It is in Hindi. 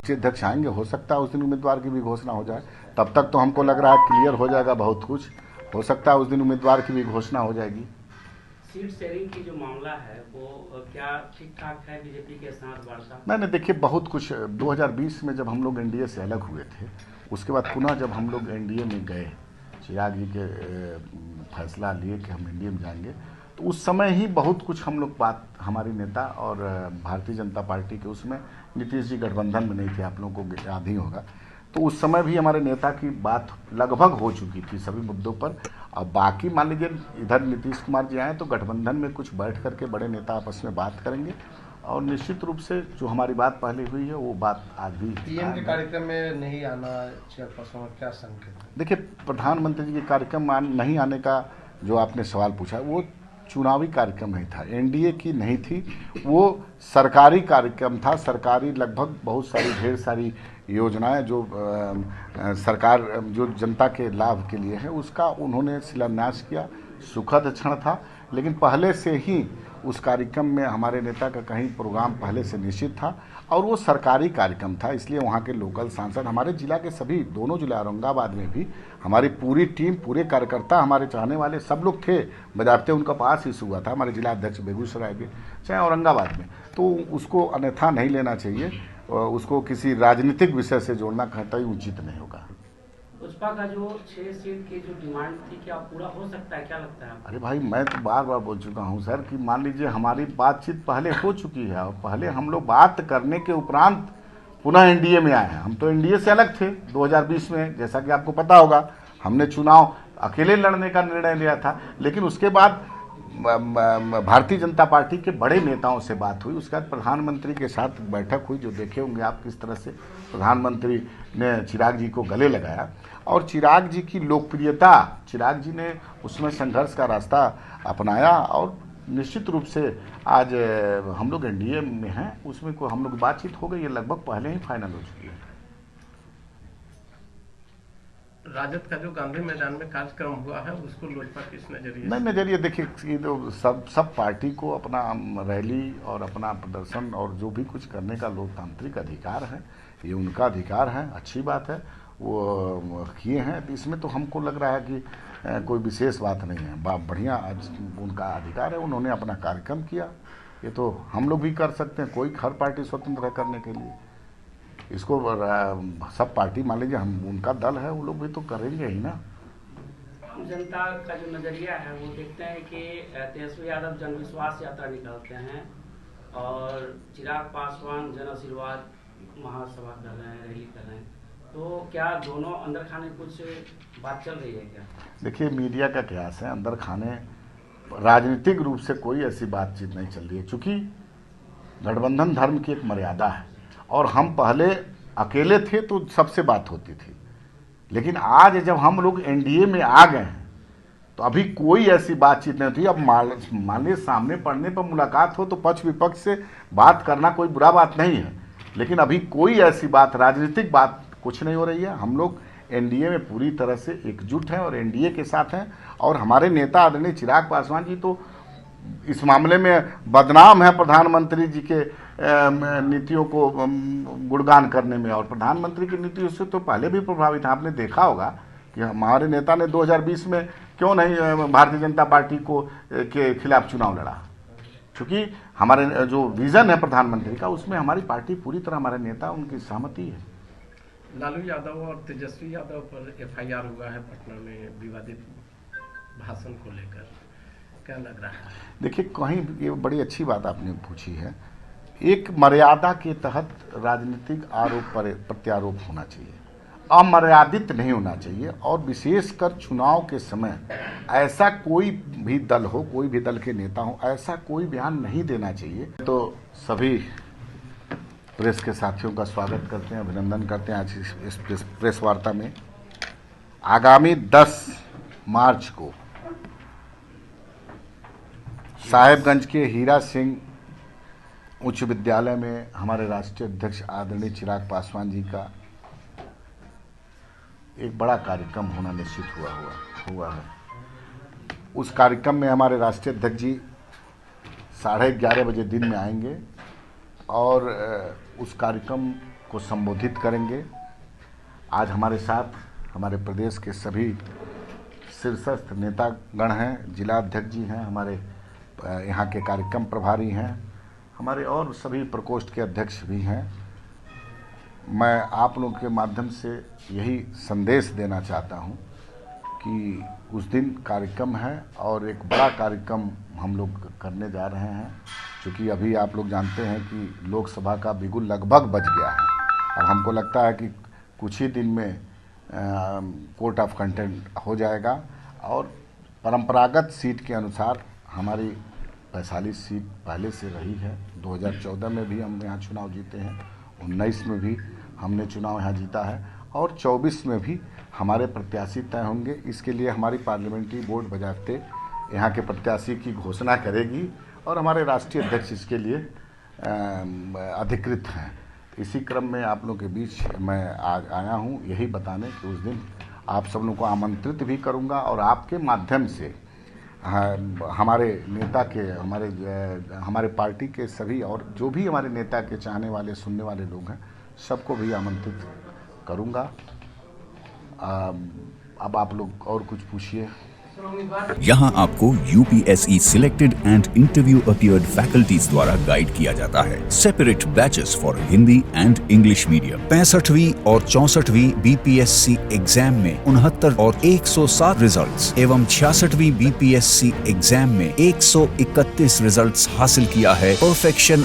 राष्ट्रीय अध्यक्ष आएंगे, हो सकता है उस दिन उम्मीदवार की भी घोषणा हो जाए। तब तक तो हमको लग रहा है क्लियर हो जाएगा बहुत कुछ, हो सकता है उस दिन उम्मीदवार की भी घोषणा हो जाएगी। सीट शेयरिंग की जो मामला है वो क्या ठीक ठाक है बीजेपी के साथ वार्ता? नहीं, देखिए बहुत कुछ 2020 में जब हम लोग एनडीए से अलग हुए थे, उसके बाद पुनः जब हम लोग एनडीए में गए, चिराग जी के फैसला लिए कि हम एनडीए में जाएंगे, तो उस समय ही बहुत कुछ हम लोग बात, हमारी नेता और भारतीय जनता पार्टी के, उसमें नीतीश जी गठबंधन में नहीं थे, आप लोगों को याद ही होगा। तो उस समय भी हमारे नेता की बात लगभग हो चुकी थी सभी मुद्दों पर। अब बाकी मान लीजिए इधर नीतीश कुमार जी आए तो गठबंधन में कुछ बैठ करके बड़े नेता आपस में बात करेंगे, और निश्चित रूप से जो हमारी बात पहले हुई है वो बात आज भी। पीएम के कार्यक्रम में नहीं आना चेयरपर्सन, क्या संकेत है? देखिए, प्रधानमंत्री जी के कार्यक्रम नहीं आने का जो आपने सवाल पूछा, वो चुनावी कार्यक्रम नहीं था, एनडीए की नहीं थी, वो सरकारी कार्यक्रम था। सरकारी लगभग बहुत सारी ढेर सारी योजनाएं जो सरकार जो जनता के लाभ के लिए है, उसका उन्होंने शिलान्यास किया। सुखद क्षण था, लेकिन पहले से ही उस कार्यक्रम में हमारे नेता का कहीं प्रोग्राम पहले से निश्चित था, और वो सरकारी कार्यक्रम था, इसलिए वहाँ के लोकल सांसद, हमारे जिला के सभी, दोनों जिला औरंगाबाद में भी हमारी पूरी टीम, पूरे कार्यकर्ता, हमारे चाहने वाले सब लोग थे। बजाते उनका पास इशू हुआ था, हमारे जिला अध्यक्ष बेगूसराय के, चाहे औरंगाबाद में, तो उसको अन्यथा नहीं लेना चाहिए, उसको किसी राजनीतिक विषय से जोड़ना कतई उचित नहीं होगा। भाजपा का जो 6 सीट की जो डिमांड थी, क्या पूरा हो सकता है, क्या लगता है? अरे भाई, मैं तो बार बार बोल चुका हूँ सर कि मान लीजिए हमारी बातचीत पहले हो चुकी है, और पहले हम लोग बात करने के उपरांत पुनः एनडीए में आए हैं। हम तो एनडीए से अलग थे 2020 में, जैसा कि आपको पता होगा, हमने चुनाव अकेले लड़ने का निर्णय लिया था, लेकिन उसके बाद भारतीय जनता पार्टी के बड़े नेताओं से बात हुई, उसके बाद प्रधानमंत्री के साथ बैठक हुई, जो देखे होंगे आप किस तरह से प्रधानमंत्री ने चिराग जी को गले लगाया, और चिराग जी की लोकप्रियता, चिराग जी ने उसमें संघर्ष का रास्ता अपनाया, और निश्चित रूप से आज हम लोग एनडीए में हैं, उसमें को हम लोग बातचीत हो गई है, लगभग पहले ही फाइनल हो चुकी है। राजद का जो गांधी मैदान में कार्यक्रम हुआ है, उसको लोजपा किस नजरिए? नहीं, नजरिए देखिए, ये तो सब पार्टी को अपना रैली और अपना प्रदर्शन और जो भी कुछ करने का लोकतांत्रिक अधिकार है, ये उनका अधिकार है, अच्छी बात है, वो किए हैं। तो इसमें तो हमको लग रहा है कि कोई विशेष बात नहीं है, बढ़िया, उनका अधिकार है, उन्होंने अपना कार्यक्रम किया, ये तो हम लोग भी कर सकते हैं, कोई हर पार्टी स्वतंत्र है करने के लिए। इसको सब पार्टी, मान लीजिए हम, उनका दल है, वो लोग भी तो करेंगे ही ना। जनता का जो नजरिया है वो देखते हैं कि तेजस्वी यादव जन विश्वास यात्रा निकालते हैं और चिराग पासवान जन आशीर्वाद महासभा कर रहे हैं, रैली कर रहे हैं, तो क्या दोनों अंदर खाने कुछ बात चल रही है क्या? देखिए, मीडिया का कयास है, अंदर खाने राजनीतिक रूप से कोई ऐसी बातचीत नहीं चल रही है, चूंकि गठबंधन धर्म की एक मर्यादा है, और हम पहले अकेले थे तो सबसे बात होती थी, लेकिन आज जब हम लोग एनडीए में आ गए हैं तो अभी कोई ऐसी बातचीत नहीं थी। अब मान लीजिए सामने पढ़ने पर मुलाकात हो तो पक्ष विपक्ष से बात करना कोई बुरा बात नहीं है, लेकिन अभी कोई ऐसी बात, राजनीतिक बात कुछ नहीं हो रही है। हम लोग एनडीए में पूरी तरह से एकजुट हैं और एनडीए के साथ हैं, और हमारे नेता आदरणीय चिराग पासवान जी तो इस मामले में बदनाम है प्रधानमंत्री जी के नीतियों को गुणगान करने में, और प्रधानमंत्री की नीतियों से तो पहले भी प्रभावित है। आपने देखा होगा कि हमारे नेता ने 2020 में क्यों नहीं भारतीय जनता पार्टी को के खिलाफ चुनाव लड़ा, क्योंकि हमारे जो विजन है प्रधानमंत्री का, उसमें हमारी पार्टी पूरी तरह, हमारे नेता, उनकी सहमति है। लालू यादव और तेजस्वी यादव पर एफआईआर हुआ है पटना में विवादित भाषण को लेकर, क्या लग रहा है? देखिए, कहीं ये बड़ी अच्छी बात आपने पूछी है। एक मर्यादा के तहत राजनीतिक आरोप प्रत्यारोप होना चाहिए, अमर्यादित नहीं होना चाहिए, और विशेषकर चुनाव के समय ऐसा कोई भी दल हो, कोई भी दल के नेता हो, ऐसा कोई बयान नहीं देना चाहिए। तो सभी प्रेस के साथियों का स्वागत करते हैं, अभिनंदन करते हैं आज इस प्रेस वार्ता में। आगामी 10 मार्च को साहेबगंज के हीरा सिंह उच्च विद्यालय में हमारे राष्ट्रीय अध्यक्ष आदरणीय चिराग पासवान जी का एक बड़ा कार्यक्रम होना निश्चित हुआ है। उस कार्यक्रम में हमारे राष्ट्रीय अध्यक्ष जी 11:30 बजे दिन में आएंगे, और उस कार्यक्रम को संबोधित करेंगे। आज हमारे साथ हमारे प्रदेश के सभी शीर्षस्थ नेतागण हैं, जिला अध्यक्ष जी हैं, हमारे यहाँ के कार्यक्रम प्रभारी हैं, हमारे और सभी प्रकोष्ठ के अध्यक्ष भी हैं। मैं आप लोगों के माध्यम से यही संदेश देना चाहता हूँ कि उस दिन कार्यक्रम है और एक बड़ा कार्यक्रम हम लोग करने जा रहे हैं, क्योंकि अभी आप लोग जानते हैं कि लोकसभा का बिगुल लगभग बज गया है। अब हमको लगता है कि कुछ ही दिन में कोर्ट ऑफ कंटेंट हो जाएगा और परंपरागत सीट के अनुसार हमारी वैशाली सीट पहले से रही है। 2014 में भी हम यहाँ चुनाव जीते हैं, 19 में भी हमने चुनाव यहाँ जीता है और 24 में भी हमारे प्रत्याशी तय होंगे। इसके लिए हमारी पार्लियामेंट्री बोर्ड बजाते यहाँ के प्रत्याशी की घोषणा करेगी और हमारे राष्ट्रीय अध्यक्ष इसके लिए अधिकृत हैं। इसी क्रम में आप लोगों के बीच मैं आज आया हूँ यही बताने कि उस दिन आप सब लोगों को आमंत्रित भी करूँगा और आपके माध्यम से हमारे नेता के हमारे पार्टी के सभी और जो भी हमारे नेता के चाहने वाले सुनने वाले लोग हैं सबको भी आमंत्रित करूँगा। अब आप लोग और कुछ पूछिए। यहाँ आपको UPSE selected and interview appeared faculties द्वारा गाइड किया जाता है। Separate batches for Hindi and English medium. 65वीं और 64वीं BPSC एग्जाम में 69 और 107 रिजल्ट्स एवं 66वीं BPSC एग्जाम में 131 रिजल्ट्स हासिल किया है। परफेक्शन